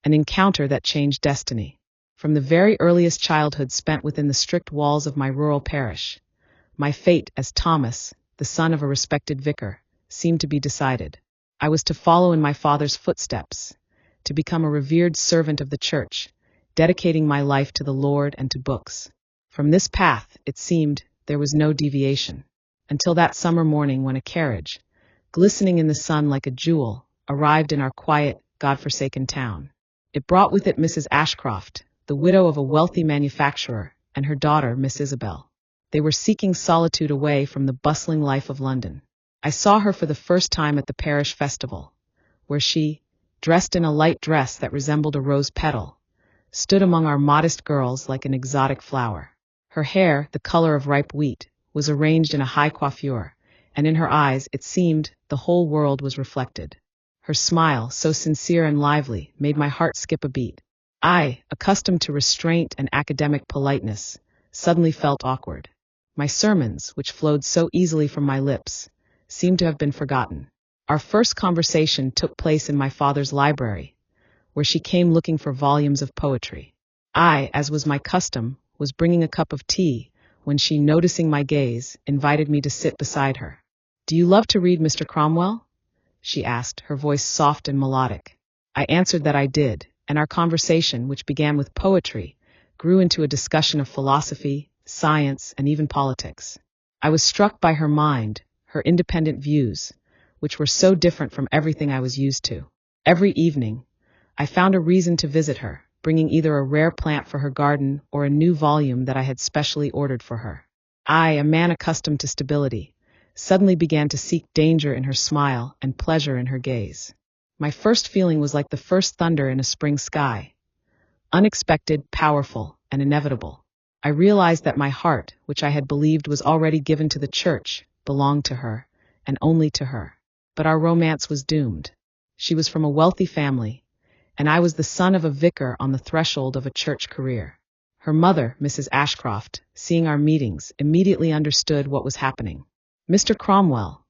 an encounter that changed destiny. From the very earliest childhood spent within the strict walls of my rural parish, my fate as Thomas, the son of a respected vicar, seemed to be decided. I was to follow in my father's footsteps, to become a revered servant of the church, dedicating my life to the Lord and to books. From this path, it seemed, there was no deviation, until that summer morning when a carriage, glistening in the sun like a jewel, arrived in our quiet, God-forsaken town. It brought with it Mrs. Ashcroft, the widow of a wealthy manufacturer, and her daughter, Miss Isabel. They were seeking solitude away from the bustling life of London. I saw her for the first time at the parish festival, where she, dressed in a light dress that resembled a rose petal, stood among our modest girls like an exotic flower. Her hair, the color of ripe wheat, was arranged in a high coiffure, and in her eyes, it seemed, the whole world was reflected. Her smile, so sincere and lively, made my heart skip a beat. I, accustomed to restraint and academic politeness, suddenly felt awkward. My sermons, which flowed so easily from my lips, seemed to have been forgotten. Our first conversation took place in my father's library, where she came looking for volumes of poetry. I, as was my custom, was bringing a cup of tea, when she, noticing my gaze, invited me to sit beside her. "Do you love to read, Mr. Cromwell?" she asked, her voice soft and melodic. I answered that I did, and our conversation, which began with poetry, grew into a discussion of philosophy, science, and even politics. I was struck by her mind, her independent views, which were so different from everything I was used to. Every evening, I found a reason to visit her, bringing either a rare plant for her garden or a new volume that I had specially ordered for her. I, a man accustomed to stability, suddenly began to seek danger in her smile and pleasure in her gaze. My first feeling was like the first thunder in a spring sky, unexpected, powerful, and inevitable. I realized that my heart, which I had believed was already given to the church, belonged to her, and only to her. But our romance was doomed. She was from a wealthy family, and I was the son of a vicar on the threshold of a church career. Her mother, Mrs. Ashcroft, seeing our meetings, immediately understood what was happening. "Mr. Cromwell,"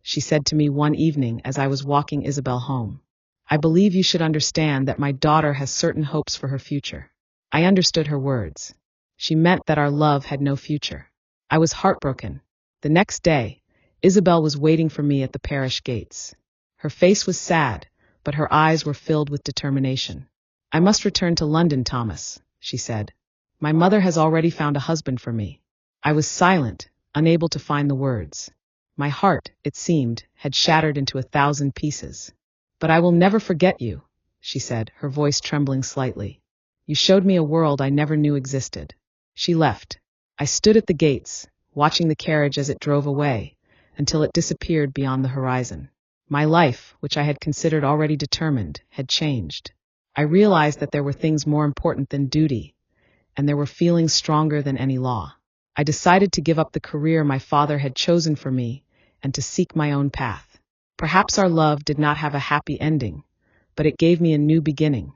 she said to me one evening as I was walking Isabel home, "I believe you should understand that my daughter has certain hopes for her future." I understood her words. She meant that our love had no future. I was heartbroken. The next day, Isabel was waiting for me at the parish gates. Her face was sad, but her eyes were filled with determination. "I must return to London, Thomas," she said. "My mother has already found a husband for me." I was silent, unable to find the words. My heart, it seemed, had shattered into 1,000 pieces. "But I will never forget you," she said, her voice trembling slightly. "You showed me a world I never knew existed." She left. I stood at the gates, watching the carriage as it drove away, until it disappeared beyond the horizon. My life, which I had considered already determined, had changed. I realized that there were things more important than duty, and there were feelings stronger than any law. I decided to give up the career my father had chosen for me and to seek my own path. Perhaps our love did not have a happy ending, but it gave me a new beginning.